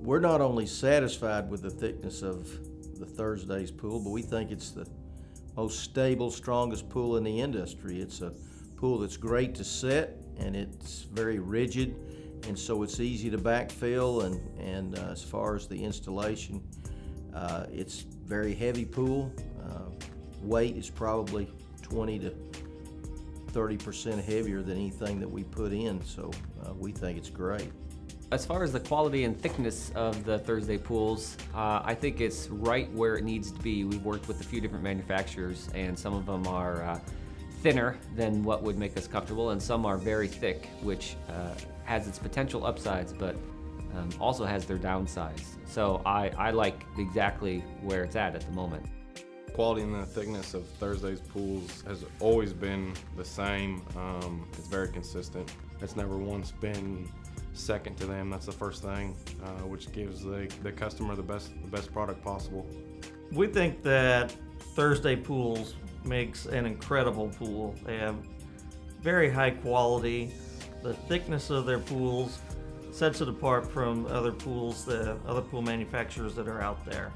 We're not only satisfied with the thickness of the Thursday's pool, but we think it's the most stable, strongest pool in the industry. It's a pool that's great to set, and it's very rigid, and so it's easy to backfill, and as far as the installation, it's very heavy pool. Weight is probably 20 to 30% heavier than anything that we put in, so we think it's great. As far as the quality and thickness of the Thursday pools, I think it's right where it needs to be. We've worked with a few different manufacturers, and some of them are thinner than what would make us comfortable, and some are very thick, which has its potential upsides, but also has their downsides. So I like exactly where it's at the moment. Quality and the thickness of Thursday's pools has always been the same. It's very consistent. It's never once been second to them. That's the first thing, which gives the customer the best product possible. We think that Thursday Pools makes an incredible pool. They have very high quality. The thickness of their pools sets it apart from other pools, the other pool manufacturers that are out there.